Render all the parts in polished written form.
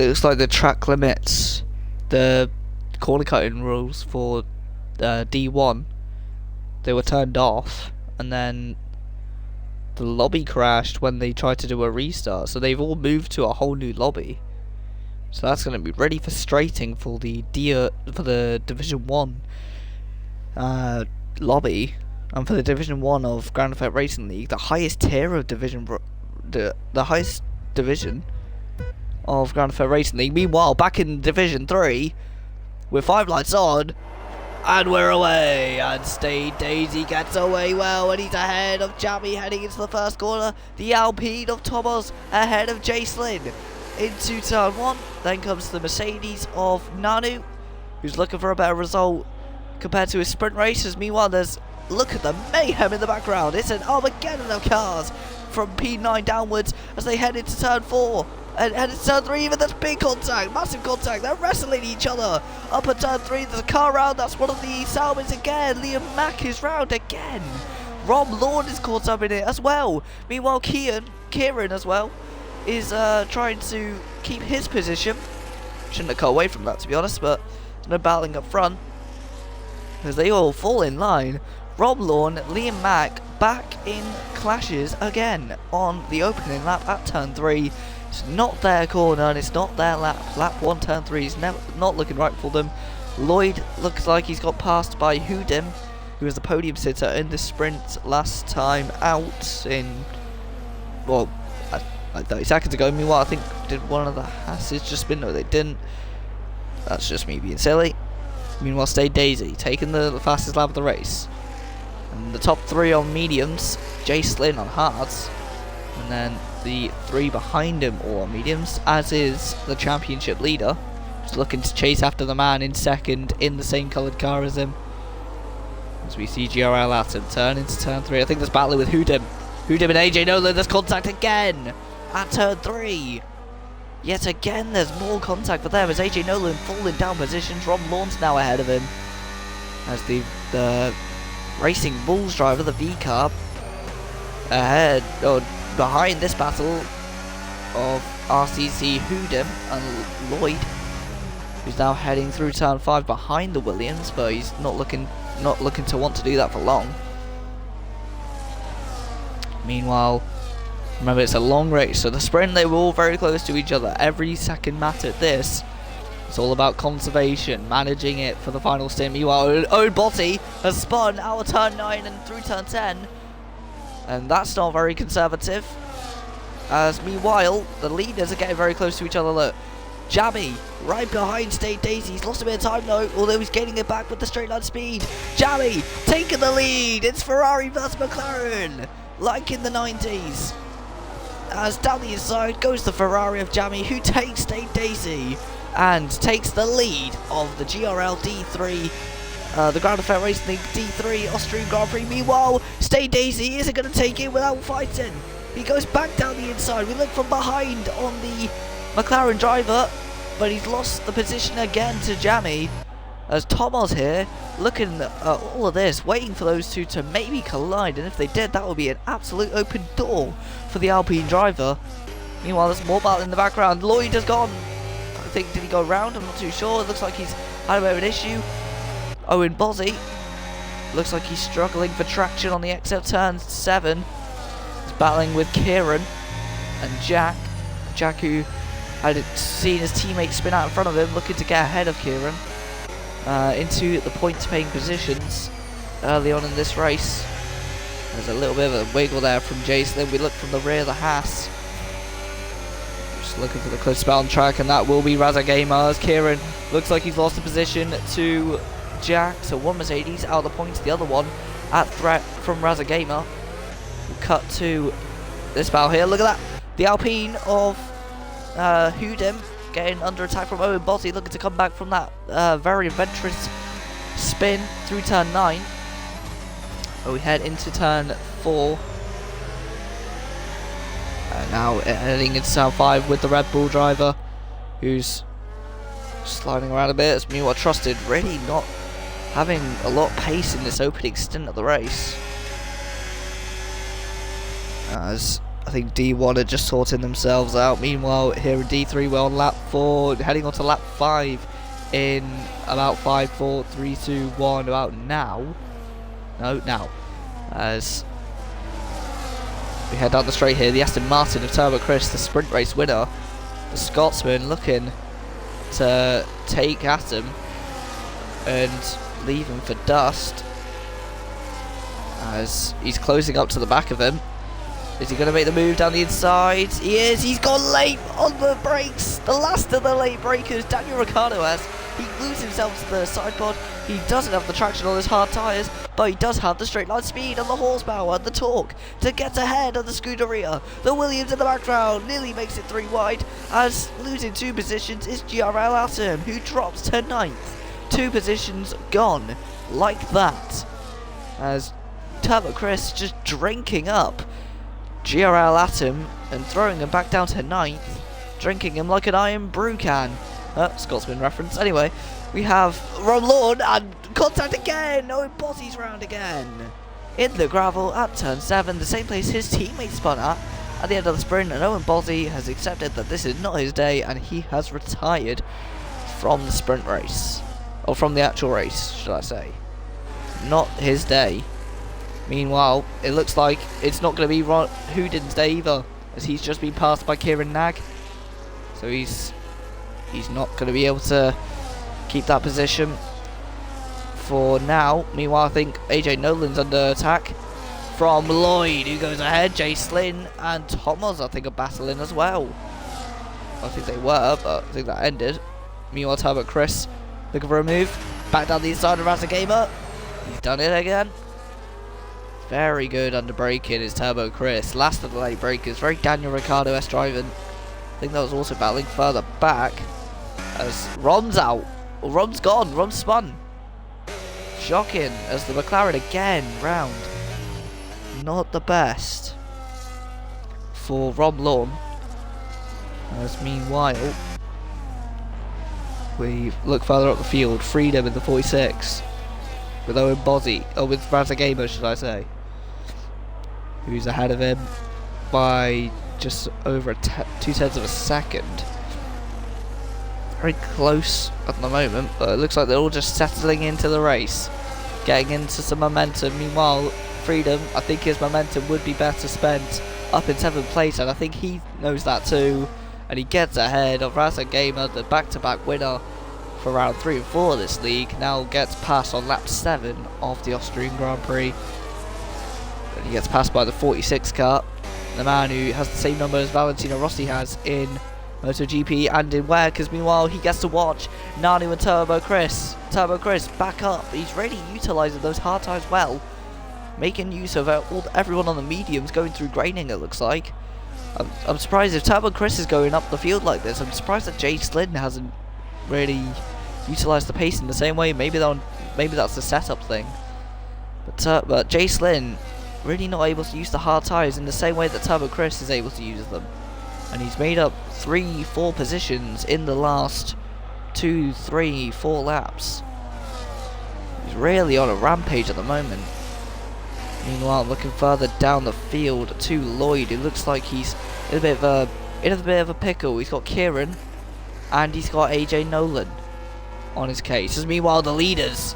it looks like the track limits, the corner cutting rules for D1, they were turned off, and then the lobby crashed when they tried to do a restart, so they've all moved to a whole new lobby. So that's going to be really frustrating for the Division 1 lobby, and for the Division 1 of Grand Theft Racing League, the highest tier of the highest division of Grand Theft Racing League. Meanwhile, back in Division 3, with 5 lights on, and we're away, and Stay Daisy gets away well, and he's ahead of Jammy heading into the first corner. The Alpine of Thomas ahead of Jacelyn into turn 1. Then comes the Mercedes of Nanu, who's looking for a better result compared to his sprint races. Meanwhile, look at the mayhem in the background. It's an Armageddon of cars from P9 downwards as they head into turn 4. And it's turn 3, even there's big contact, massive contact, they're wrestling each other. Up at turn 3, there's a car round, that's one of the Salmons again. Liam Mack is round again. Rob Lawn is caught up in it as well. Meanwhile, Kieran as well is trying to keep his position. Shouldn't have cut away from that, to be honest, but no battling up front as they all fall in line. Rob Lawn, Liam Mack back in clashes again on the opening lap at turn 3. It's not their corner and it's not their lap. Lap 1, turn 3 is not looking right for them. Lloyd looks like he's got passed by Hoodim, who was the podium sitter in the sprint last time out in, well, like 30 seconds ago. Meanwhile, I think did one of the Hasses just spin? No, they didn't. That's just me being silly. Meanwhile, Stay Daisy taking the fastest lap of the race. And the top 3 on mediums, Jacelyn on hards, and then the 3 behind him all on mediums, as is the championship leader, just looking to chase after the man in second in the same coloured car as him. As we see GRL out and turn into turn 3. I think there's battling with Hoodim and AJ Nolan. There's contact again at turn 3. Yet again there's more contact for them as AJ Nolan falling down positions. Rob Lawn's now ahead of him as the Racing Bulls driver, the V car, ahead or behind this battle of RCC Hoodim and Lloyd, who's now heading through turn 5 behind the Williams, but he's not looking to want to do that for long. Meanwhile, remember, it's a long race, so the sprint, they were all very close to each other. Every second mattered. This, it's all about conservation, managing it for the final stint. Meanwhile, Owen Botti has spun out of turn 9 and through turn 10, and that's not very conservative. As meanwhile, the leaders are getting very close to each other. Look, Jammy right behind Stay Daisy. He's lost a bit of time though, although he's gaining it back with the straight line speed. Jammy taking the lead. It's Ferrari versus McLaren, like in the 90s. As down the inside goes the Ferrari of Jammy, who takes Stay Daisy and takes the lead of the GRL D3, the Grand Theft Racing League D3 Austrian Grand Prix. Meanwhile, Stay Daisy isn't going to take it without fighting. He goes back down the inside. We look from behind on the McLaren driver, but he's lost the position again to Jammy. As Tomas here, looking at all of this, waiting for those two to maybe collide, and if they did, that would be an absolute open door for the Alpine driver. Meanwhile, there's more battle in the background. Lloyd has gone. I think, did he go round? I'm not too sure. It looks like he's had a bit of an issue. Owen Bozzy looks like he's struggling for traction on the exit turn 7. He's battling with Kieran and Jack. Jack, who had seen his teammate spin out in front of him, looking to get ahead of Kieran into the points paying positions early on in this race. There's a little bit of a wiggle there from Jason. We look from the rear of the Haas. Just looking for the close spell on track, and that will be Raza Gamer. As Kieran looks like he's lost the position to Jack. So one Mercedes out of the points, the other one at threat from Raza Gamer. We'll cut to this battle here. Look at that. The Alpine of Hoodim getting under attack from Owen Bozzy, looking to come back from that very adventurous spin through turn 9. We head into turn 4. And now heading into turn 5 with the Red Bull driver, who's sliding around a bit. As meanwhile, Trusted really not having a lot of pace in this opening stint of the race. As I think D1 are just sorting themselves out. Meanwhile, here in D3, we're on lap 4, heading on to lap 5 in about 5, 4, 3, 2, 1, about now. No, now. As we head down the straight here, the Aston Martin of Turbo Chris, the sprint race winner, the Scotsman, looking to take at him and leave him for dust as he's closing up to the back of him. Is he going to make the move down the inside? He is. He's gone late on the brakes. The last of the late breakers. Daniel Ricciardo has. He glues himself to the side pod. He doesn't have the traction on his hard tyres, but he does have the straight line speed and the horsepower and the torque to get ahead of the Scuderia. The Williams in the background nearly makes it 3 wide, as losing 2 positions is GRL Atom, who drops to 9th. 2 positions gone like that, as Turbo Chris just drinking up GRL Atom and throwing him back down to 9th, drinking him like an iron brew can. Scotsman reference. Anyway, we have Ron Lawn and contact again. Owen Bozzy's round again in the gravel at turn 7, the same place his teammate spun at the end of the sprint, and Owen Bozzy has accepted that this is not his day and he has retired from the sprint race, or from the actual race, should I say. Not his day. Meanwhile, it looks like it's not going to be Ron Houdin's day either, as he's just been passed by Kieran Nag. So he's not going to be able to keep that position for now. Meanwhile, I think AJ Nolan's under attack from Lloyd, who goes ahead. Jay Slynn and Thomas, I think, are battling as well. I think they were, but I think that ended. Meanwhile, Turbo Chris looking for a move. Back down the inside of Raza Gamer. He's done it again. Very good under braking is Turbo Chris. Last of the late breakers. Very Daniel Ricciardo-esque driving. I think that was also battling further back. As Ron's out. Well, Ron's gone. Ron spun. Shocking. As the McLaren again round. Not the best for Ron Lawn. As meanwhile, we look further up the field. Freedom in the 46. With Owen Bozzy. Or with Raza Gamer, should I say. Who's ahead of him by just over 2/10 of a second. Very close at the moment, but it looks like they're all just settling into the race, getting into some momentum. Meanwhile, Freedom, I think his momentum would be better spent up in 7th place, and I think he knows that too, and he gets ahead of Raza Gamer, the back-to-back winner for round 3 and 4 of this league. Now gets passed on lap 7 of the Austrian Grand Prix. And he gets passed by the 46 car, the man who has the same number as Valentino Rossi has in MotoGP and in WEC, because meanwhile he gets to watch Nanu and Turbo Chris. Turbo Chris back up. He's really utilising those hard tyres well, making use of everyone on the mediums going through graining, it looks like. I'm surprised if Turbo Chris is going up the field like this. I'm surprised that Jay Slynn hasn't really utilised the pace in the same way. Maybe that's the setup thing. But Jay Slynn really not able to use the hard tyres in the same way that Turbo Chris is able to use them. And he's made up 3-4 positions in the last 2, 3, 4 laps. He's really on a rampage at the moment. Meanwhile, looking further down the field to Lloyd, it looks like he's in a bit of a pickle. He's got Kieran and he's got AJ Nolan on his case. As meanwhile, the leaders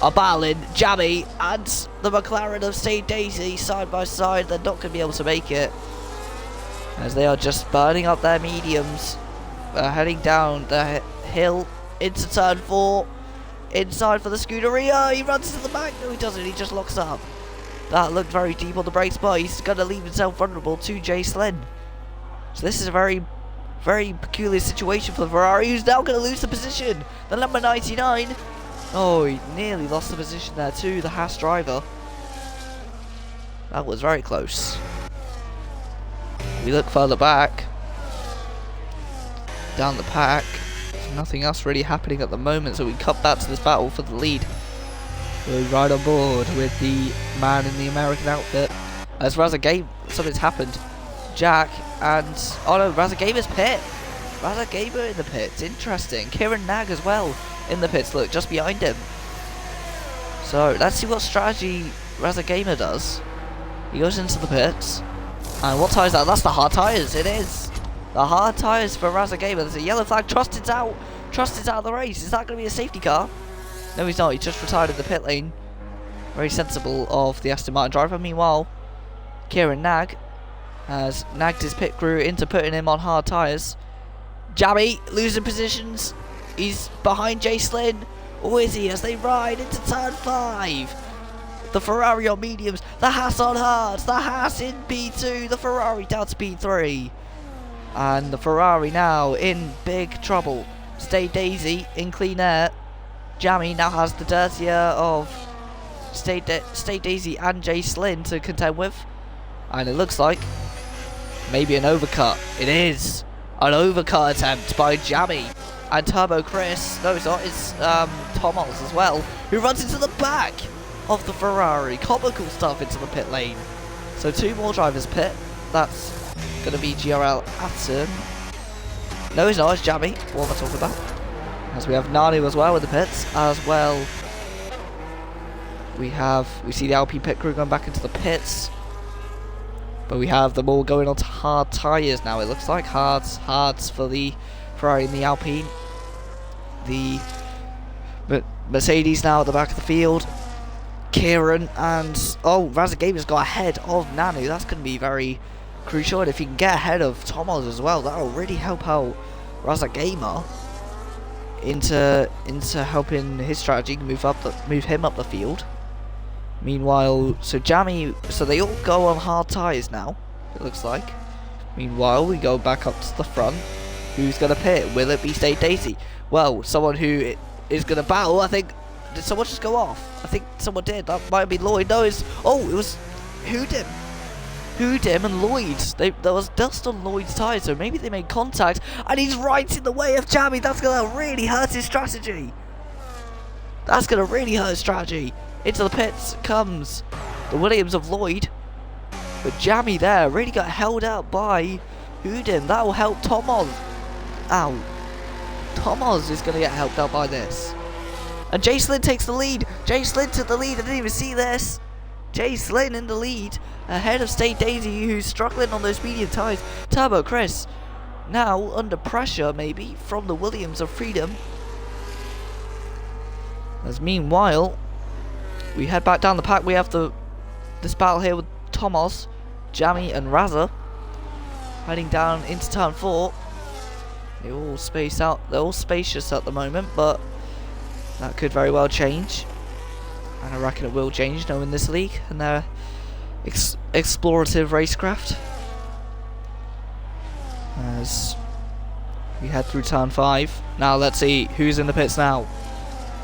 are battling. Jammy and the McLaren of St. Daisy side by side. They're not going to be able to make it, as they are just burning up their mediums. Heading down the hill into turn 4. Inside for the Scuderia. He runs to the back. No, he doesn't. He just locks up. That looked very deep on the brakes, but he's going to leave himself vulnerable to Jay Slynn. So this is a very, very peculiar situation for the Ferrari, who's now going to lose the position. The number 99. Oh, he nearly lost the position there too, the Haas driver. That was very close. We look further back down the pack. There's nothing else really happening at the moment, so we cut back to this battle for the lead. We're right on board with the man in the American outfit. As Raza Gamer, something's happened. Jack and Raza Gamer's pit. Raza Gamer in the pits. Interesting. Kieran Nag as well in the pits. Look, just behind him. So let's see what strategy Raza Gamer does. He goes into the pits. And what tyre is that? That's the hard tyres. It is. The hard tyres for Raza Gamer. There's a yellow flag. Trusted's out. Trusted's out of the race. Is that going to be a safety car? No, he's not. He just retired in the pit lane. Very sensible of the Aston Martin driver. Meanwhile, Kieran Nag has nagged his pit crew into putting him on hard tyres. Jammy losing positions. He's behind Jay Slynn. Or is he as they ride into turn 5? The Ferrari on mediums. The Haas on hards. The Haas in P2. The Ferrari down to P3. And the Ferrari now in big trouble. Stay Daisy in clean air. Jammy now has the dirtier of Stay Daisy and Jay Slynn to contend with. And it looks like maybe an overcut. It is an overcut attempt by Jammy. And Turbo Chris, no it's not, it's Thomas as well, who runs into the back of the Ferrari. Comical stuff into the pit lane. So 2 more drivers pit. That's going to be GRL Atten. No it's not, it's Jammy. What am I talking about? As we have Nanu as well in the pits. As well, we see the Alpine pit crew going back into the pits. But we have them all going on to hard tyres now, it looks like. Hards for the Ferrari and the Alpine. The Mercedes now at the back of the field. Kieran and Raza Gamer's got ahead of Nanu. That's going to be very crucial, and if he can get ahead of Thomas as well, that will really help out Raza Gamer into helping his strategy move him up the field. Meanwhile, so they all go on hard tyres now, it looks like. Meanwhile, we go back up to the front. Who's going to pit? Will it be Stay Daisy? Well, someone who is going to battle, I think. Did someone just go off? I think someone did. That might be Lloyd. No, it was Hoodim. Hoodim and Lloyd. There was dust on Lloyd's tyre, so maybe they made contact. And he's right in the way of Jammy. That's going to really hurt his strategy. That's going to really hurt his strategy. Into the pits comes the Williams of Lloyd. But Jammy there really got held out by Hoodim. That will help Thomas. Ow. Thomas is going to get helped out by this. And Jay Slynn takes the lead. Jay Slynn took the lead. I didn't even see this. Jay Slynn in the lead. Ahead of Stay Daisy, who's struggling on those medium tyres. Turbo Chris now under pressure maybe from the Williams of Freedom. As meanwhile, we head back down the pack. We have this battle here with Thomas, Jammy and Raza. Heading down into turn 4. They all space out. They're all spacious at the moment, but that could very well change. And I reckon it will change, knowing this league and their explorative racecraft. As we head through turn 5. Now let's see who's in the pits now.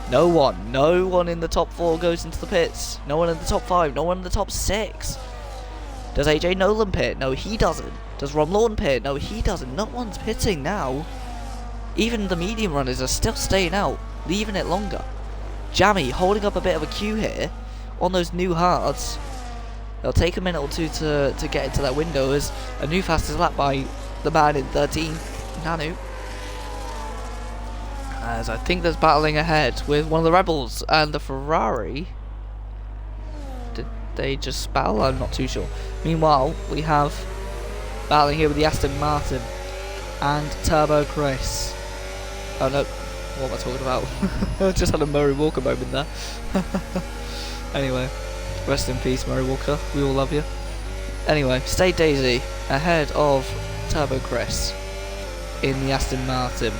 No one in the top 4 goes into the pits. No one in the top 5. No one in the top 6. Does AJ Nolan pit? No, he doesn't. Does Ron Lawn pit? No, he doesn't. No one's pitting now. Even the medium runners are still staying out, leaving it longer. Jammy holding up a bit of a queue here on those new hards. It'll take a minute or two to get into that window as a new fastest lap by the man in 13, Nanu. As I think there's battling ahead with one of the Rebels and the Ferrari. Did they just battle? I'm not too sure. Meanwhile, we have battling here with the Aston Martin and Turbo Chris. Oh no, what am I talking about? I just had a Murray Walker moment there. Anyway, rest in peace Murray Walker, we all love you. Anyway, Stay Daisy ahead of Turbo Chris in the Aston Martin.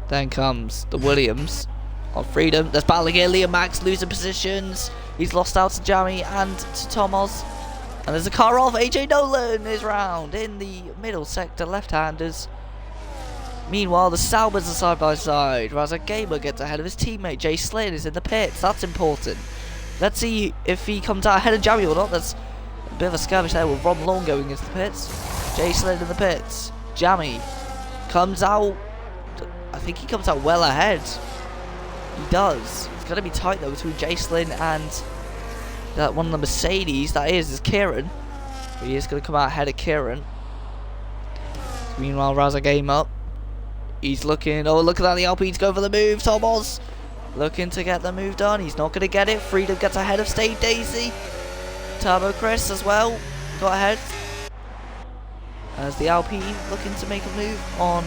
Then comes the Williams on Freedom. There's battling here. Liam Max losing positions. He's lost out to Jammy and to Thomas. And there's a car off. AJ Nolan is round in the middle sector, left-handers. Meanwhile, the Saubers are side by side. Raza Gamer gets ahead of his teammate. Jay Slynn is in the pits. That's important. Let's see if he comes out ahead of Jammy or not. There's a bit of a skirmish there with Ron Lawn going into the pits. Jay Slynn in the pits. Jammy comes out. I think he comes out well ahead. He does. It's going to be tight though between Jay Slynn and that one of the Mercedes. That is Kieran. But he is going to come out ahead of Kieran. Meanwhile, Raza Gamer. He's looking. Oh, look at that. The Alpine's going for the move. Thomas looking to get the move done. He's not going to get it. Freedom gets ahead of Stay Daisy. Turbo Chris as well. got ahead. As the Alpine looking to make a move on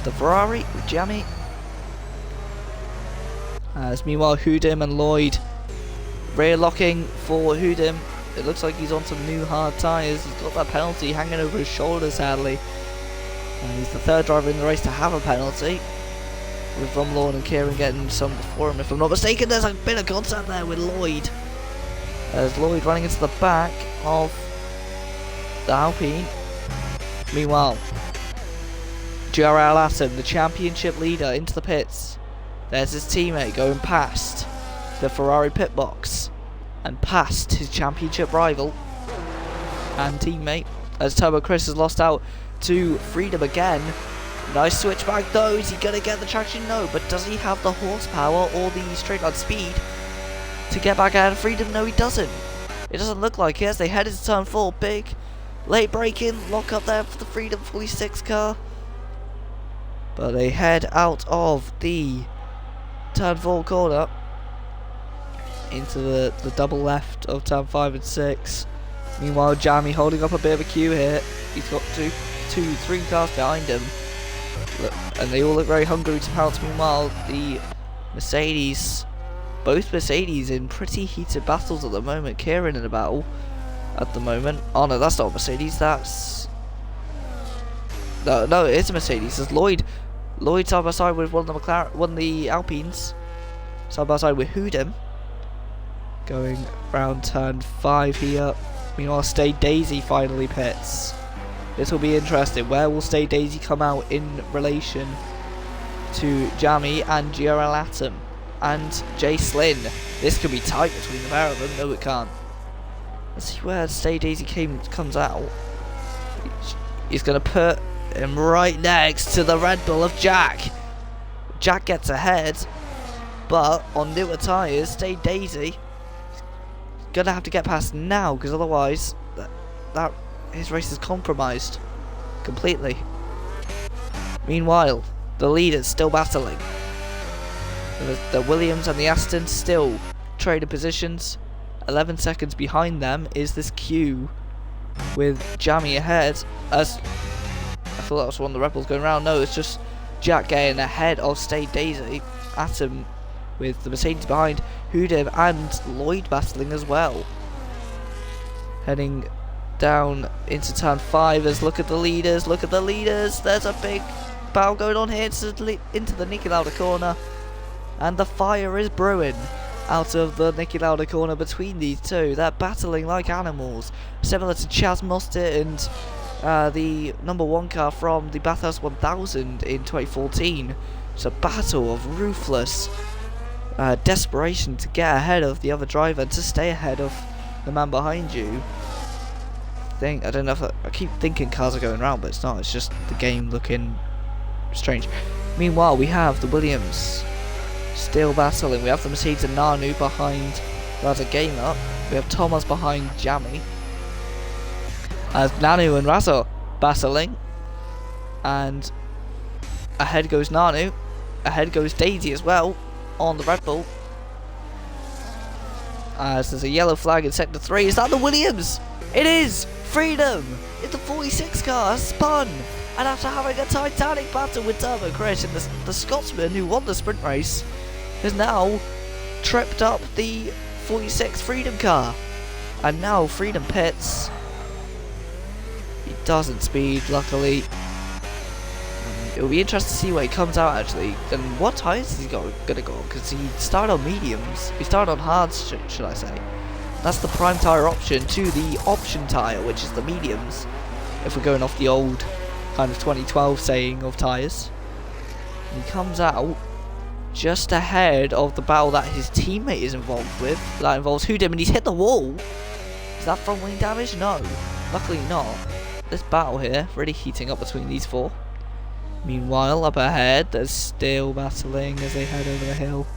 the Ferrari with Jamie. As meanwhile Hudim and Lloyd rear locking for Hudim. It looks like he's on some new hard tyres. He's got that penalty hanging over his shoulder sadly. And he's the third driver in the race to have a penalty, with Rumlawn and Kieran getting some before him. If I'm not mistaken, there's a bit of contact there with Lloyd. As Lloyd running into the back of the Alpine. Meanwhile, GRL Atom, the championship leader, into the pits. There's his teammate going past the Ferrari pit box and past his championship rival and teammate, as Turbo Chris has lost out to Freedom again. Nice switch back though. Is he gonna get the traction? No, but does he have the horsepower or the straight line speed to get back out of Freedom? No, he doesn't. It doesn't look like it as they head into turn 4. Big late braking, lock up there for the Freedom 46 car. But they head out of the turn 4 corner into the double left of turn 5 and 6. Meanwhile, Jamie holding up a bit of a queue here. He's got three cars behind him. And they all look very hungry to pounce. Meanwhile, the Mercedes, both Mercedes in pretty heated battles at the moment. Kieran in a battle at the moment. Oh no, that's not Mercedes, that's... No, it is a Mercedes. There's Lloyd side by side with one of the Alpines. Side by side with Hudim. Going round turn 5 here. Meanwhile, Stay Daisy finally pits. This will be interesting. Where will Stay Daisy come out in relation to Jamie and GRL Atom and Jay Slynn? This could be tight between the pair of them. No, it can't. Let's see where Stay Daisy comes out. He's going to put him right next to the Red Bull of Jack. Jack gets ahead, but on newer tyres, Stay Daisy going to have to get past now, because otherwise that his race is compromised completely. Meanwhile, the leaders still battling. The Williams and the Aston still trading positions. 11 seconds behind them is this queue with Jamie ahead. As I thought that was one of the Red Bulls going around. No, it's just Jack getting ahead of Stay Daisy. Atom with the Mercedes behind. Hudim and Lloyd battling as well. Heading down into turn 5 as look at the leaders, there's a big battle going on here into the Niki Lauda corner, and the fire is brewing out of the Niki Lauda corner between these two. They're battling like animals, similar to Chaz Mostert and the number 1 car from the Bathurst 1000 in 2014. It's a battle of ruthless desperation to get ahead of the other driver and to stay ahead of the man behind you. I don't know if I keep thinking cars are going round, but it's not. It's just the game looking strange. Meanwhile, we have the Williams still battling. We have the Mercedes and Nanu behind Raza Gamer. We have Thomas behind Jamie. As Nanu and Raza battling, and ahead goes Nanu. Ahead goes Daisy as well on the Red Bull. As there's a yellow flag in sector 3. Is that the Williams? It is! Freedom! It's the 46 car has spun! And after having a titanic battle with Turbo Chris, and the Scotsman who won the sprint race has now tripped up the 46 Freedom car. And now Freedom pits. He doesn't speed, luckily. It'll be interesting to see where he comes out actually. And what tyres is he gonna go on? Because he started on mediums. He started on hards, should I say. That's the prime tyre option to the option tyre, which is the mediums, if we're going off the old kind of 2012 saying of tyres. And he comes out just ahead of the battle that his teammate is involved with. That involves Hudim, and he's hit the wall. Is that front wing damage? No, luckily not. This battle here really heating up between these four. Meanwhile, up ahead, there's still battling as they head over the hill.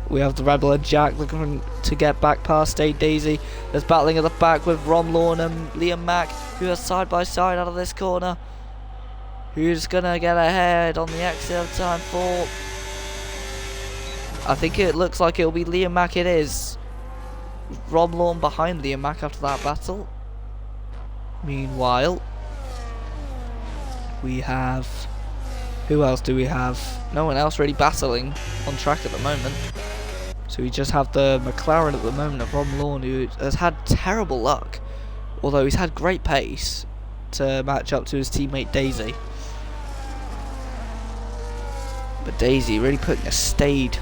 We have the Rebel and Jack looking to get back past Stay Daisy. There's battling at the back with Rom Lawn and Liam Mack, who are side by side out of this corner. Who's gonna get ahead on the exit of turn 4? I think it looks like it'll be Liam Mack. It is. Rob Lawn behind Liam Mack after that battle. Meanwhile, we have... who else do we have? No one else really battling on track at the moment. So we just have the McLaren at the moment of Rob Lawn, who has had terrible luck. Although he's had great pace to match up to his teammate Daisy. But Daisy really putting a stayed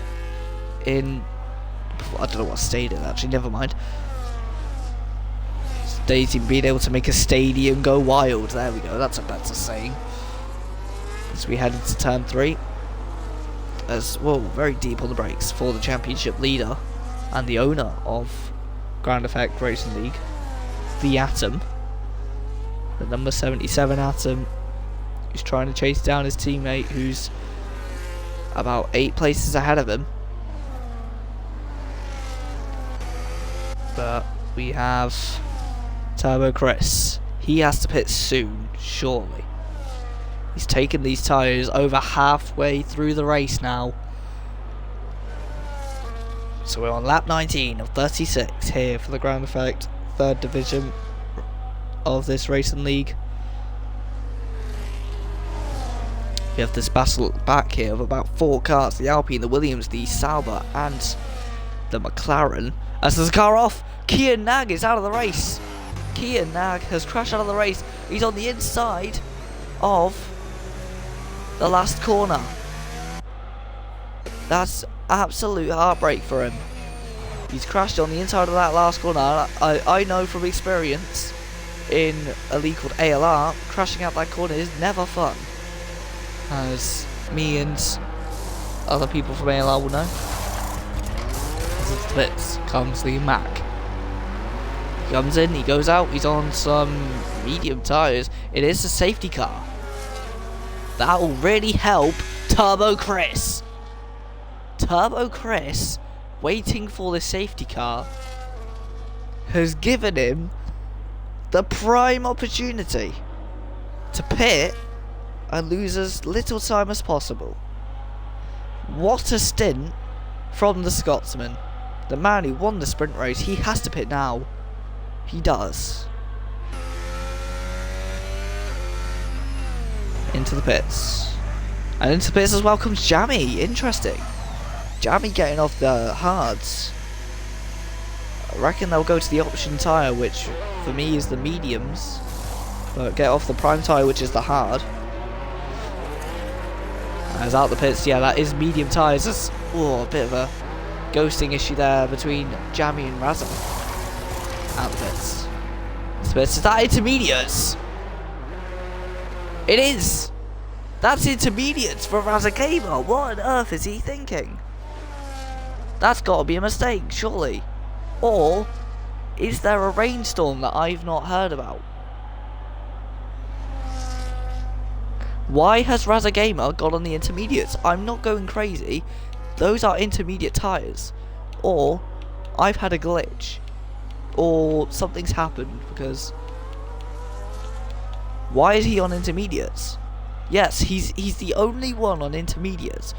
in... I don't know what stayed in actually, never mind. Daisy being able to make a stadium go wild. There we go, that's a better saying. As we head into turn 3. As well, very deep on the brakes for the championship leader and the owner of Grand Effect Racing League, the Atom. The number 77 Atom, who's trying to chase down his teammate who's about 8 places ahead of him. But we have Turbo Chris. He has to pit soon, surely. He's taken these tyres over halfway through the race now. So we're on lap 19 of 36 here for the Grand Effect 3rd Division of this racing league. We have this battle back here of about 4 cars, the Alpine, the Williams, the Sauber and the McLaren. As there's a car off, Kian Nag is out of the race. Kian Nag has crashed out of the race. He's on the inside of the last corner. That's absolute heartbreak for him. He's crashed on the inside of that last corner. I know from experience in a league called ALR, crashing out that corner is never fun. As me and other people from ALR will know. As it splits comes the Mac. He comes in, he goes out, he's on some medium tyres. It is a safety car. That will really help Turbo Chris. Turbo Chris, waiting for the safety car, has given him the prime opportunity to pit and lose as little time as possible. What a stint from the Scotsman. The man who won the sprint race, he has to pit now. He does. Into the pits. And into the pits as well comes Jammy. Interesting. Jammy getting off the hards. I reckon they'll go to the option tyre, which for me is the mediums. But get off the prime tyre, which is the hard. As out the pits, yeah, that is medium tyres. That's a bit of a ghosting issue there between Jammy and Razza. Out the pits. The pits. Is that intermediates? It is! That's intermediates for Razza Gamer. What on earth is he thinking? That's got to be a mistake, surely. Or is there a rainstorm that I've not heard about? Why has Razza Gamer got on the intermediates? I'm not going crazy. Those are intermediate tyres. Or I've had a glitch. Or something's happened because... why is he on intermediates? Yes, he's the only one on intermediates.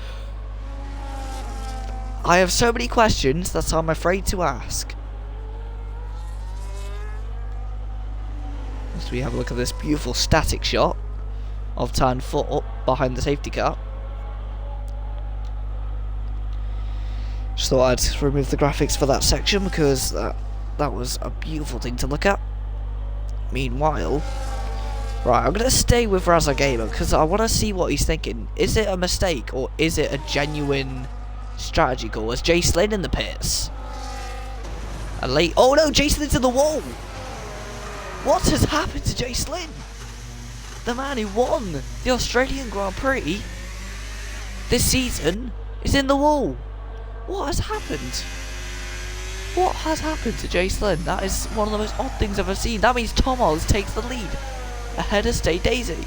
I have so many questions that I'm afraid to ask. So we have a look at this beautiful static shot of turn 4 behind the safety car. Just thought I'd remove the graphics for that section because that was a beautiful thing to look at. Meanwhile, right, I'm going to stay with Razza Gamer because I want to see what he's thinking. Is it a mistake or is it a genuine strategy call? Is Jay Slynn in the pits? A late... oh no, Jay Slynn's in the wall! What has happened to Jay Slynn? The man who won the Australian Grand Prix this season is in the wall. What has happened? What has happened to Jay Slynn? That is one of the most odd things I've ever seen. That means Tom Oz takes the lead ahead of Stay Daisy.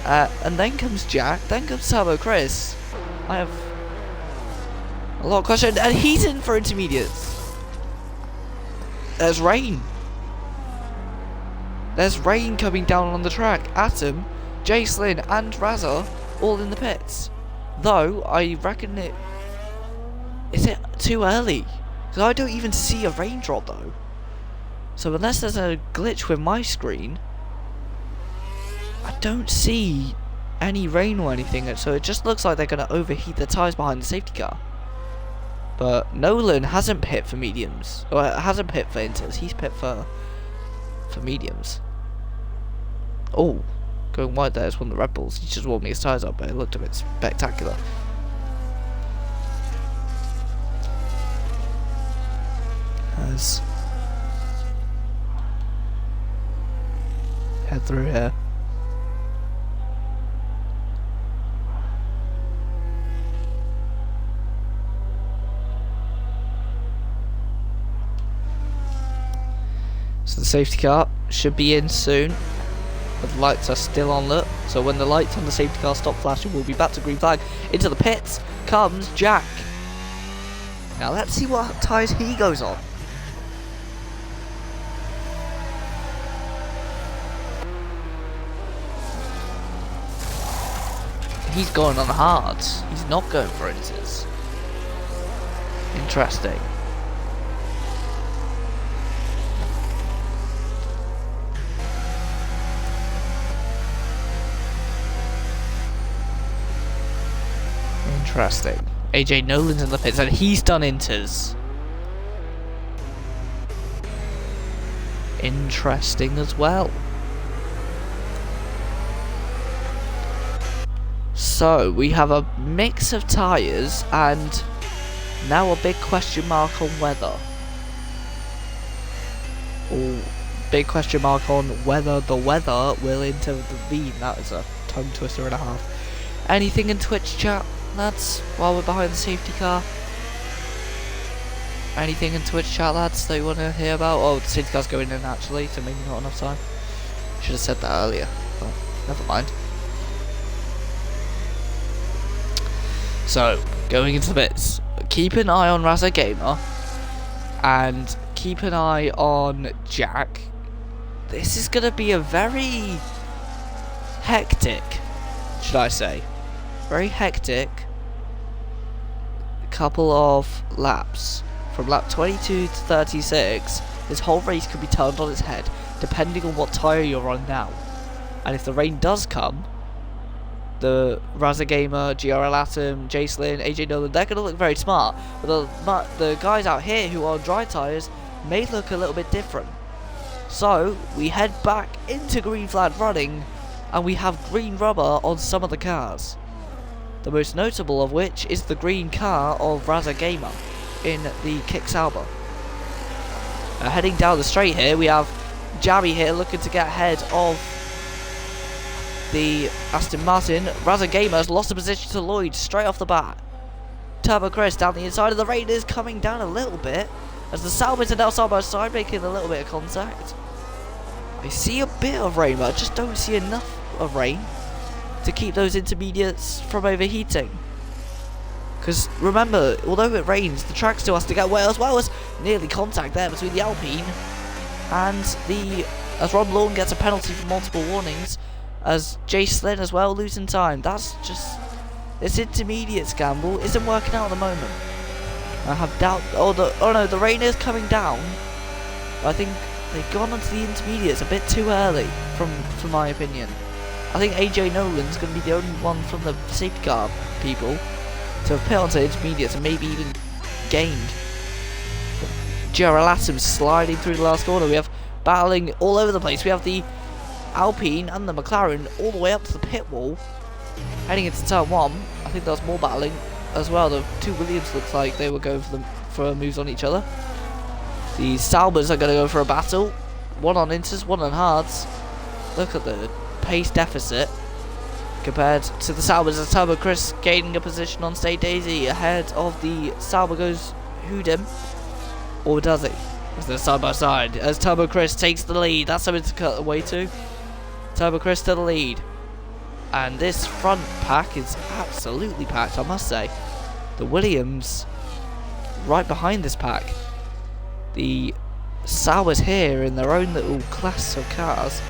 And then comes Jack, then comes Turbo Chris. I have a lot of questions, and he's in for intermediates. There's rain. There's rain coming down on the track. Atom, Jay Slynn and Razza all in the pits. Though, I reckon it... is it too early Because I don't even see a raindrop though. So unless there's a glitch with my screen, I don't see any rain or anything. So it just looks like they're going to overheat the tyres behind the safety car. But Nolan hasn't pit for mediums. Or hasn't pit for inters. He's pit for mediums. Oh, going wide there is one of the Red Bulls. He's just warming his tyres up, but it looked a bit spectacular. As head through here. So the safety car should be in soon, but the lights are still on lit. So when the lights on the safety car stop flashing, we'll be back to green flag. Into the pits comes Jack. Now let's see what tyres he goes on. He's going on hards. He's not going for inters. Interesting. Interesting. AJ Nolan's in the pits and he's done inters. Interesting as well. So we have a mix of tyres and now a big question mark on weather. Oh, big question mark on whether the weather will intervene. That is a tongue twister and a half. Anything in Twitch chat, lads, while we're behind the safety car? Anything in Twitch chat, lads, that you want to hear about? Oh, the safety car's going in actually, so maybe not enough time. Should have said that earlier, but never mind. So, going into the bits, keep an eye on Raza Gamer, and keep an eye on Jack. This is going to be a very hectic, should I say, very hectic couple of laps. From lap 22 to 36, this whole race could be turned on its head, depending on what tyre you're on now. And if the rain does come, the Raza Gamer, GRL Atom, Jacelyn, AJ Nolan, they're going to look very smart. But the guys out here who are on dry tyres may look a little bit different. So, we head back into green flag running, and we have green rubber on some of the cars. The most notable of which is the green car of Raza Gamer in the Kick Sauber. Heading down the straight here, we have Jabby here looking to get ahead of the Aston Martin. Raza Gamer has lost the position to Lloyd straight off the bat. Turbo Chris down the inside of the rain is coming down a little bit as the Saubers are now side by side making a little bit of contact. I see a bit of rain, but I just don't see enough of rain to keep those intermediates from overheating. Because remember, although it rains, the track still has to get wet, as well as nearly contact there between the Alpine and as Rob Lawn gets a penalty for multiple warnings, as Jacelyn as well losing time. That's just, this intermediate gamble isn't working out at the moment. I have doubt. Oh no, the rain is coming down. I think they've gone onto the intermediates a bit too early, from my opinion. I think AJ Nolan's going to be the only one from the safety car people to have put onto intermediates and maybe even gained. GRL Atom's sliding through the last corner. We have battling all over the place. We have the Alpine and the McLaren all the way up to the pit wall, heading into turn 1. I think there was more battling as well. The two Williams looks like they were going for moves on each other. The Saubers are going to go for a battle. One on inters, one on hards. Look at the pace deficit compared to the Saubers, as Turbo Chris gaining a position on State Daisy ahead of the Sauber goes Hoodem. Or does he? As they're side by side, as Turbo Chris takes the lead. That's something to cut away to. Turbo Chris to the lead. And this front pack is absolutely packed, I must say. The Williams right behind this pack. The Saubers here in their own little class of cars.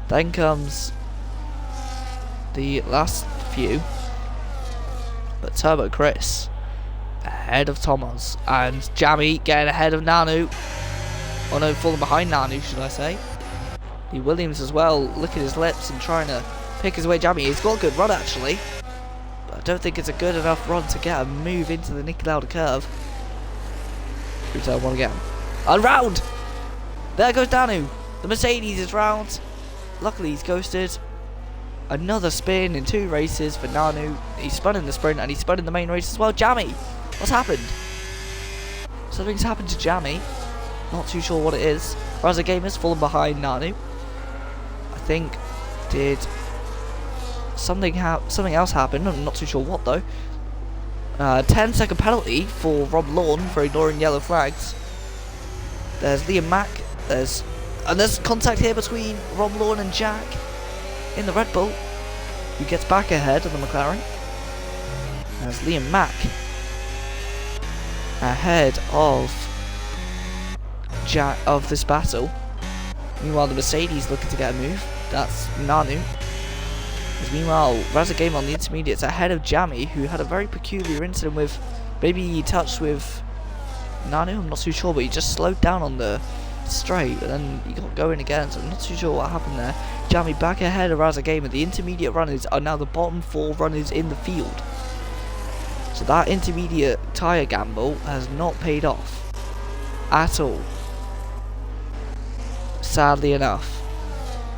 Then comes the last few. But Turbo Chris ahead of Thomas, and Jamie getting ahead of Nanu. Oh no, falling behind Nanu, should I say. The Williams as well, licking his lips and trying to pick his way. Jamie, he's got a good run actually, but I don't think it's a good enough run to get a move into the Niki Lauda curve. Through turn one again. And round! There goes Nanu. The Mercedes is round. Luckily he's ghosted. Another spin in 2 races for Nanu. He spun in the sprint and he spun in the main race as well. Jamie, what's happened? Something's happened to Jamie. Not too sure what it is. Raza Gamer's fallen behind Nanu. I think did something else happen. I'm not too sure what though. 10-second penalty for Rob Lawn for ignoring yellow flags. There's Liam Mack. There's contact here between Rob Lawn and Jack in the Red Bull, who gets back ahead of the McLaren. There's Liam Mack ahead of Jack of this battle. Meanwhile, the Mercedes looking to get a move. That's Nanu. Meanwhile, Raza Game on the intermediates ahead of Jamie, who had a very peculiar incident with, maybe he touched with Nanu, I'm not too sure, but he just slowed down on the straight and then he got going again, so I'm not too sure what happened there. Jamie back ahead of Raza Game, and the intermediate runners are now the bottom 4 runners in the field. So that intermediate tyre gamble has not paid off at all, sadly enough.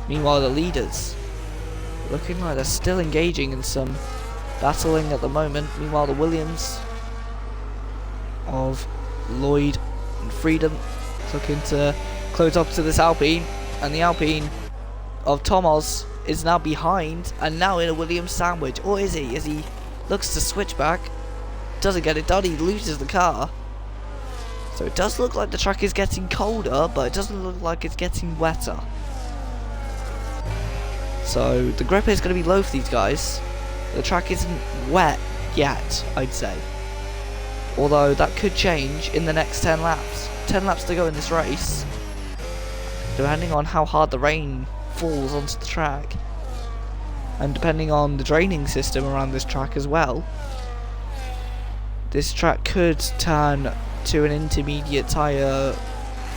Meanwhile, the leaders looking like they're still engaging in some battling at the moment. Meanwhile, the Williams of Lloyd and Freedom looking to close up to this Alpine, and the Alpine of Thomas is now behind and now in a Williams sandwich. Or is he? As he looks to switch back, doesn't get it done, he loses the car. So it does look like the track is getting colder, but it doesn't look like it's getting wetter. So the grip is going to be low for these guys. The track isn't wet yet, I'd say. Although that could change in the next 10 laps. 10 laps to go in this race. Depending on how hard the rain falls onto the track. And depending on the draining system around this track as well. This track could turn to an intermediate tyre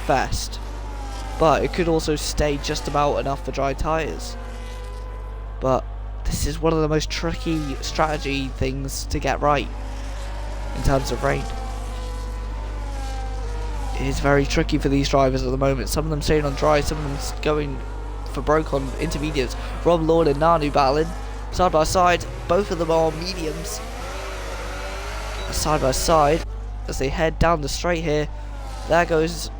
fest. But it could also stay just about enough for dry tyres. But this is one of the most tricky strategy things to get right in terms of rain. It is very tricky for these drivers at the moment. Some of them staying on dry, some of them going for broke on intermediates. Rob Lord and Nanu battling side by side. Both of them are on mediums. Side by side as they head down the straight here. There goes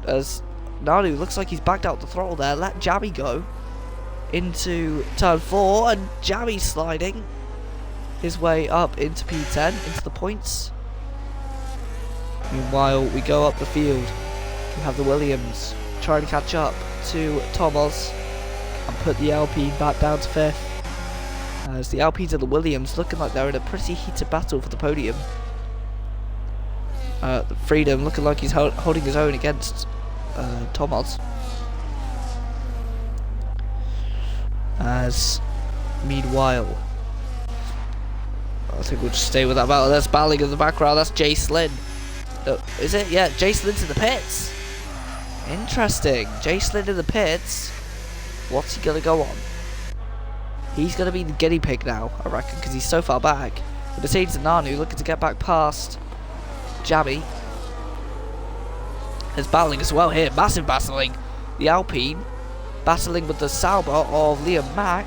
as Nanu looks like he's backed out the throttle there. Let Jamie go into turn 4, and Jamie sliding his way up into P10, into the points. Meanwhile, we go up the field. We have the Williams trying to catch up to Thomas and put the Alpine back down to 5th. As the Alpines and the Williams looking like they're in a pretty heated battle for the podium. The Freedom looking like he's holding his own against Thomas. As meanwhile, I think we'll just stay with that battle. That's battling in the background. That's Jay Slynn. Is it? Yeah, Jay Slynn's in the pits. Interesting. Jay Slynn in the pits. What's he gonna go on? He's gonna be the guinea pig now, I reckon, because he's so far back. The Mercedes and Nanu looking to get back past Jamie. There's battling as well here. Massive battling. The Alpine battling with the Sauber of Liam Mack,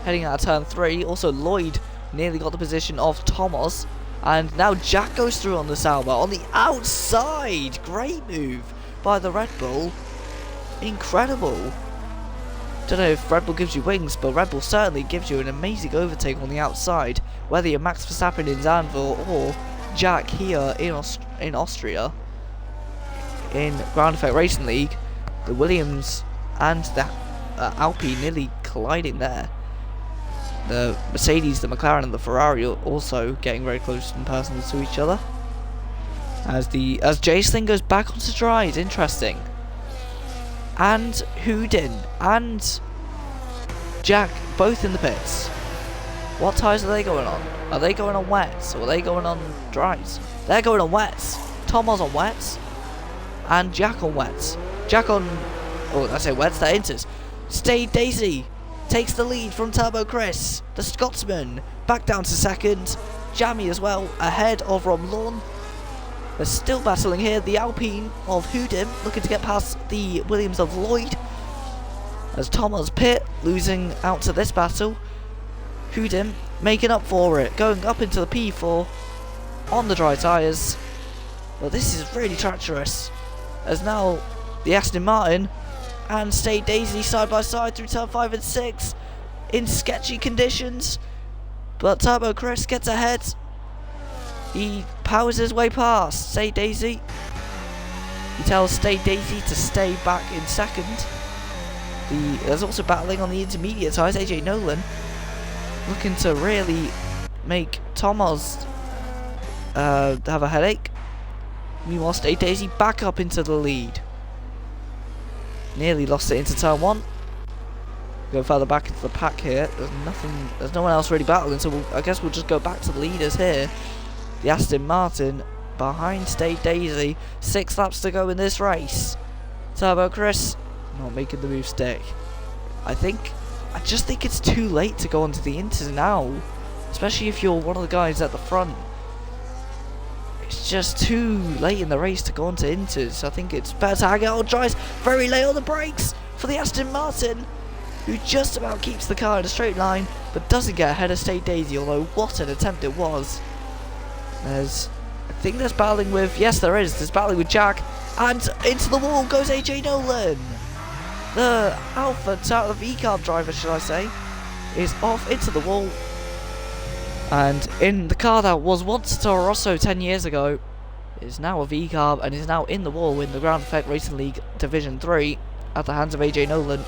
heading out of turn 3. Also Lloyd nearly got the position of Thomas, and now Jack goes through on the Sauber on the outside. Great move by the Red Bull. Incredible. Don't know if Red Bull gives you wings, but Red Bull certainly gives you an amazing overtake on the outside, whether you're Max Verstappen in Zandvoort or Jack here in Austria in Ground Effect Racing League. The Williams and the Alpine nearly colliding there. The Mercedes, the McLaren and the Ferrari are also getting very close and personal to each other. As Jay Slynn goes back onto dry, it's interesting. And Houdin and Jack both in the pits. What tyres are they going on? Are they going on wets, or are they going on dries? They're going on wets. Tomo's on wets, and Jack on wets. Jack on, oh, I say wets, that enters. Stay Daisy takes the lead from Turbo Chris, the Scotsman, back down to second. Jammy as well, ahead of Rob Lawn. They're still battling here. The Alpine of Hoodim looking to get past the Williams of Lloyd. As Thomas Pitt losing out to this battle. Hoodim making up for it, going up into the P4 on the dry tyres. But this is really treacherous, as now the Aston Martin and Stay Daisy side by side through turn 5 and 6 in sketchy conditions. But Turbo Chris gets ahead. He powers his way past Stay Daisy. He tells Stay Daisy to stay back in second. There's also battling on the intermediate tyres. AJ Nolan looking to really make Thomas have a headache. Meanwhile, Stay Daisy back up into the lead. Nearly lost it into turn 1. Go further back into the pack here. There's no one else really battling, so I guess we'll just go back to the leaders here. The Aston Martin behind Stay Daisy. 6 laps to go in this race. Turbo Chris not making the move stick. I just think it's too late to go onto the Inters now, especially if you're one of the guys at the front. It's just too late in the race to go onto Inters. I think it's better to hang out on dries. Very late on the brakes for the Aston Martin, who just about keeps the car in a straight line, but doesn't get ahead of Stay Daisy, although what an attempt it was. I think there's battling with, yes there is, there's battling with Jack, and into the wall goes AJ Nolan. The Alpha the V-Carb driver, should I say, is off into the wall. And in the car that was once a Toro Rosso 10 years ago, is now a V-Carb and is now in the wall in the Ground Effect Racing League Division 3 at the hands of AJ Nolan.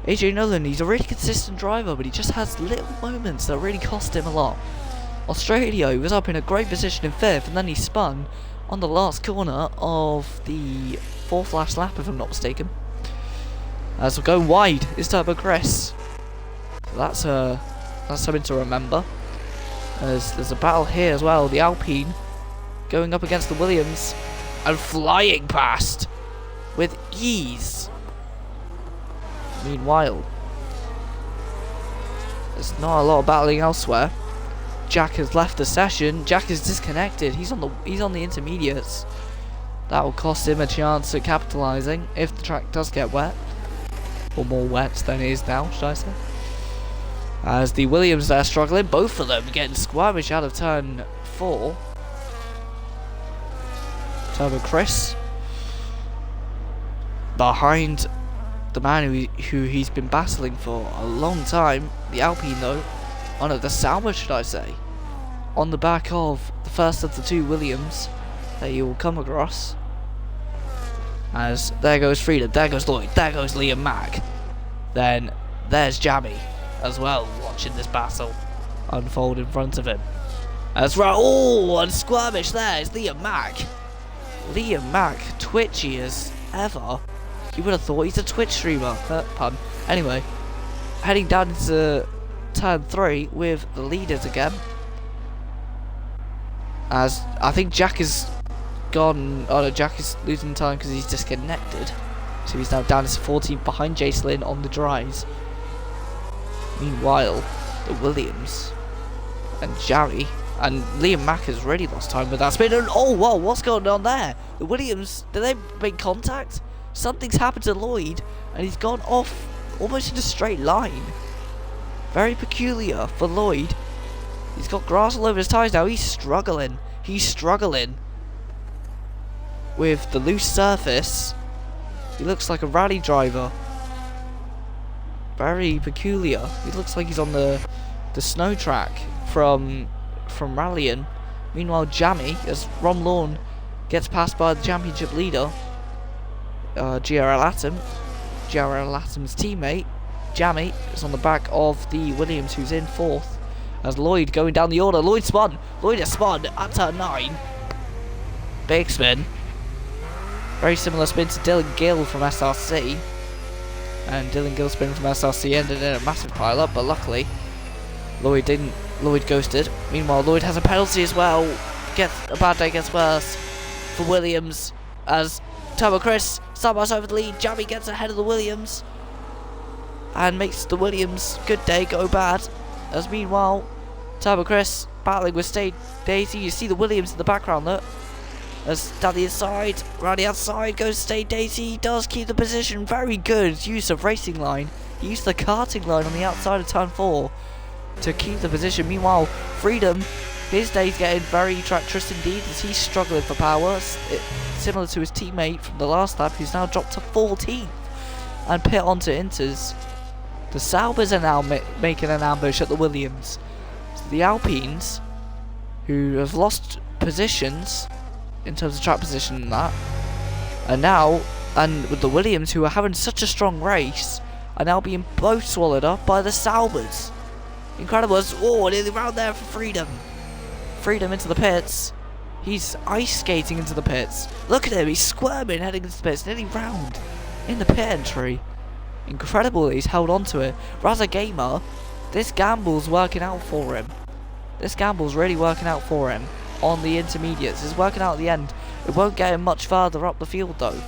AJ Nolan, he's a really consistent driver, but he just has little moments that really cost him a lot. Australia, he was up in a great position in 5th, and then he spun on the last corner of the 4th last lap, if I'm not mistaken. As we're going wide is Turbo Chris. That's something to remember. As there's a battle here as well. The Alpine going up against the Williams and flying past with ease. Meanwhile, there's not a lot of battling elsewhere. Jack has left the session. Jack is disconnected. He's on the intermediates. That will cost him a chance at capitalising if the track does get wet. Or more wet than it is now, should I say. As the Williams are struggling, both of them getting squirmish out of turn 4. Turbo Chris behind the man who he's been battling for a long time. The Alpine though, oh no, the Sauber should I say, on the back of the first of the 2 Williams that you will come across. As there goes Frieda, there goes Lloyd, there goes Liam Mack. Then there's Jammy as well, watching this battle unfold in front of him. As right, oh, and squirmish there is Liam Mack. Liam Mack, twitchy as ever. You would have thought he's a Twitch streamer. Pun. Anyway, heading down into turn 3 with the leaders again. As I think Jack is gone. Oh no, Jack is losing time because he's disconnected. So he's now down to 14 behind Jacelyn on the dries. Meanwhile, the Williams and Jammy and Liam Mack has already lost time with that spin. And oh whoa, what's going on there? The Williams, did they make contact? Something's happened to Lloyd and he's gone off almost in a straight line. Very peculiar for Lloyd. He's got grass all over his tyres now. He's struggling. He's struggling with the loose surface. He looks like a rally driver. Very peculiar. He looks like he's on the snow track from rallying. Meanwhile, Jammy, as Ron Lawn gets passed by the championship leader, GRL Atom's teammate, Jammy, is on the back of the Williams, who's in 4th. As Lloyd going down the order. Lloyd spun. Lloyd has spun at turn 9. Big spin. Very similar spin to Dylan Gill from SRC. And Dylan Gill spin from SRC ended in a massive pile-up, but luckily Lloyd didn't. Lloyd ghosted. Meanwhile, Lloyd has a penalty as well. Gets a bad day gets worse for Williams as Turbo Chris starts over the lead. Jammy gets ahead of the Williams and makes the Williams good day go bad. As meanwhile, Turbo Chris battling with Stay Daisy. You see the Williams in the background, look. As down the inside, around the outside goes Stay Daisy. He does keep the position. Very good use of racing line. He used the karting line on the outside of turn 4 to keep the position. Meanwhile, Freedom, his day's getting very treacherous indeed as he's struggling for power. Similar to his teammate from the last lap, who's now dropped to 14th and pit onto Inters. The Saubers are now making an ambush at the Williams. So the Alpines, who have lost positions in terms of track position and that, and with the Williams, who are having such a strong race, are now being both swallowed up by the Saubers. Incredible. Oh, nearly round there for Freedom. Freedom into the pits. He's ice skating into the pits. Look at him, he's squirming heading into the pits, nearly round in the pit entry. Incredible that he's held on to it. Raza Gamer, this gamble's working out for him. This gamble's really working out for him on the intermediates. It's working out at the end. It won't get him much further up the field though.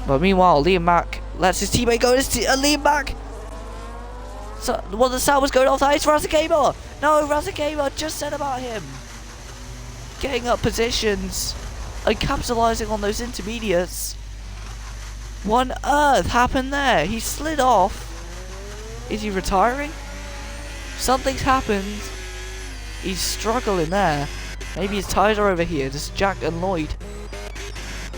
But meanwhile, Liam Mack lets his teammate go. Liam Mack. So one of the Saubers going off that is Raza Gamer. No, Raza Gamer just said about him getting up positions and capitalising on those intermediates. What on earth happened there? He slid off. Is he retiring? Something's happened. He's struggling there. Maybe his tyres are over here. Just Jack and Lloyd.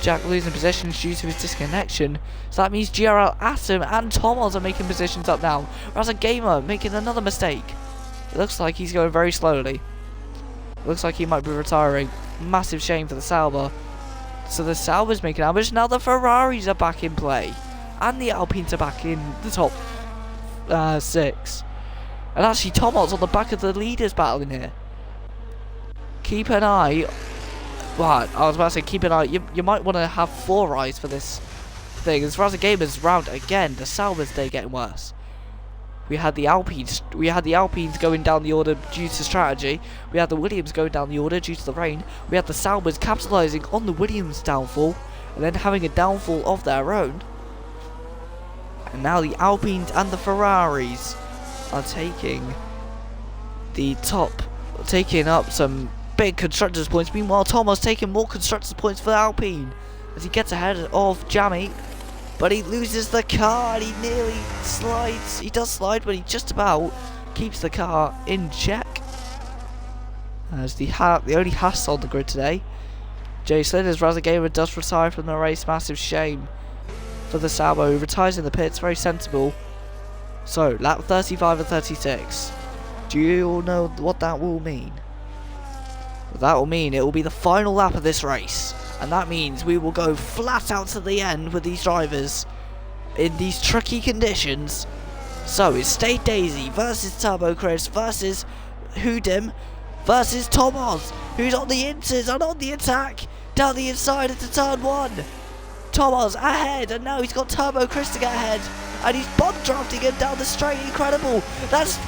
Jack losing positions due to his disconnection. So that means GRL, Atom and Tomos are making positions up now. Raza Gamer making another mistake. It looks like he's going very slowly. It looks like he might be retiring. Massive shame for the Sauber. So the Sauber's making ambush. Now the Ferraris are back in play. And the Alpines are back in the top 6. And actually Tomos on the back of the leaders battling here. Keep an eye. Well, I was about to say keep an eye. You might want to have 4 eyes for this thing. As Raza Gamer's round again, the Sauber's day getting worse. We had the Alpines going down the order due to strategy. We had the Williams going down the order due to the rain. We had the Saubers capitalising on the Williams downfall and then having a downfall of their own. And now the Alpines and the Ferraris are taking up some big constructors points. Meanwhile, Tomos taking more constructors points for Alpine as he gets ahead of Jammy. But he loses the car and he nearly slides. He does slide, but he just about keeps the car in check. As the only Haas on the grid today. Jay Sliders, Raza Gamer does retire from the race. Massive shame for the Sauber, who retires in the pits. Very sensible. So, lap 35 and 36. Do you all know what that will mean? Well, that will mean it will be the final lap of this race. And that means we will go flat out to the end with these drivers in these tricky conditions. So it's Stay Daisy versus Turbo Chris versus Hoodim versus Tomos, who's on the inters and on the attack down the inside into turn 1. Tomos ahead, and now he's got Turbo Chris to get ahead, and he's bomb drafting him down the straight. Incredible. That's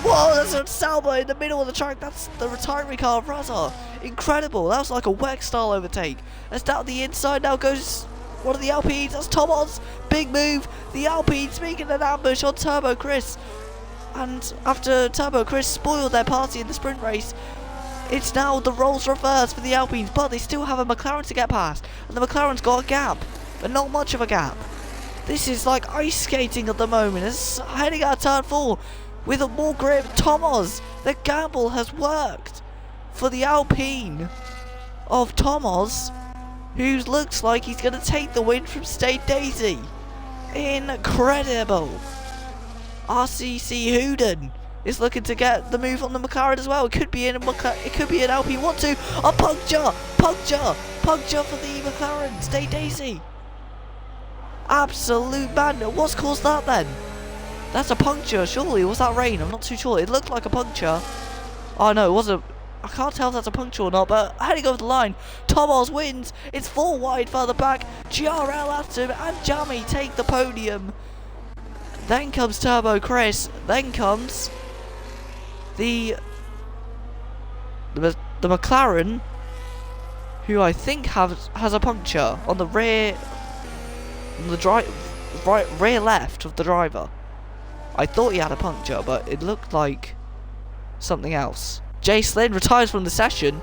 a Sauber in the middle of the track. That's the retiring car of Raza. Incredible. That was like a WEC style overtake. As down the inside now goes one of the Alpines. That's Tomos. Big move. The Alpines making an ambush on Turbo Chris. And after Turbo Chris spoiled their party in the sprint race, it's now the roles reversed for the Alpines. But they still have a McLaren to get past. And the McLaren's got a gap. But not much of a gap. This is like ice skating at the moment. It's heading out of turn 4 with a more grip. Tomos. The gamble has worked for the Alpine of Tomos, who looks like he's going to take the win from Stay Daisy. Incredible. RCC Hooden is looking to get the move on the McLaren as well. It could be an Alpine 1-2. A puncture for the McLaren. Stay Daisy. Absolute madness. What's caused that then? That's a puncture, surely. Was that rain? I'm not too sure. It looked like a puncture. Oh no, it wasn't. I can't tell if that's a puncture or not, but heading over the line, Tomos wins. It's 4 wide further back. GRL Atom and Jammy take the podium. Then comes Turbo Chris. Then comes the McLaren, who I think has a puncture on the rear, on the rear left of the driver. I thought he had a puncture, but it looked like something else. Jay Slynn retires from the session.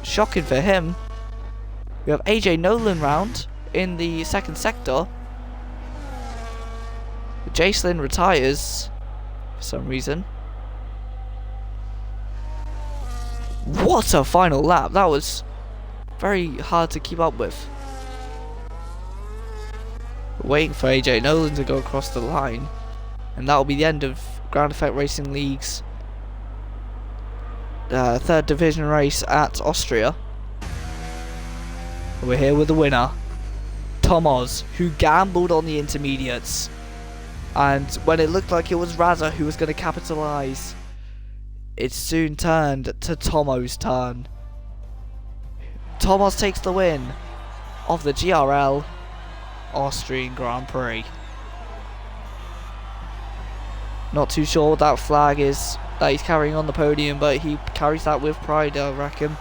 Shocking for him. We have AJ Nolan round in the second sector. Jay Slynn retires for some reason. What a final lap. That was very hard to keep up with. We're waiting for AJ Nolan to go across the line, and that will be the end of Ground Effect Racing League's third division race at Austria. We're here with the winner, Tom Oz, who gambled on the intermediates, and when it looked like it was Raza who was going to capitalise, it soon turned to Tomo's turn. Tom Oz takes the win of the GRL Austrian Grand Prix. Not too sure what that flag is that he's carrying on the podium, but he carries that with pride, I reckon.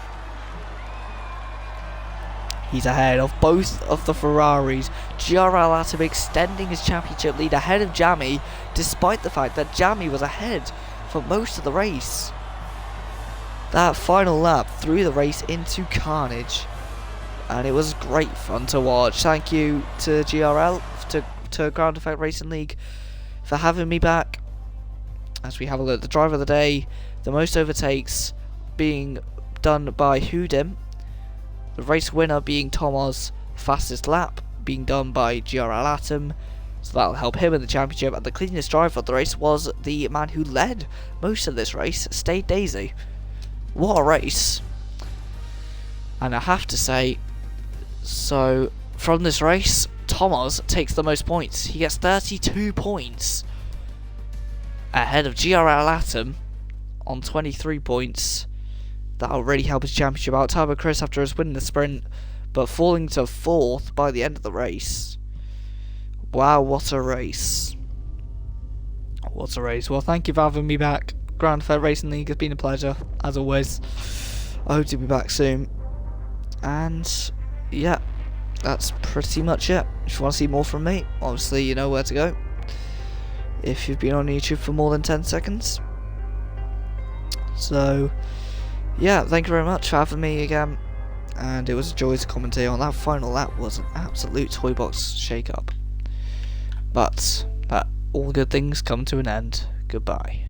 He's ahead of both of the Ferraris. GRL Atom extending his championship lead ahead of Jammy, despite the fact that Jammy was ahead for most of the race. That final lap threw the race into carnage, and it was great fun to watch. Thank you to GRL, to Ground Effect Racing League, for having me back. As we have a look at the driver of the day, the most overtakes being done by Hudim, the race winner being Tom Oz, fastest lap being done by GRL Atom, so that'll help him in the championship. And the cleanest driver of the race was the man who led most of this race, Stayed Daisy. What a race! And I have to say, so from this race, Tom Oz takes the most points. He gets 32 points, ahead of GRL Atom on 23 points. That'll really help his championship out. Turbo Chris, after his winning the sprint, but falling to 4th by the end of the race. Wow, what a race. What a race. Well, thank you for having me back. Ground Effect Racing League, it's been a pleasure, as always. I hope to be back soon. And, yeah, that's pretty much it. If you want to see more from me, obviously you know where to go. If you've been on YouTube for more than 10 seconds. So, yeah, thank you very much for having me again, and it was a joy to commentate on. That final lap was an absolute toy box shake-up, but all good things come to an end. Goodbye.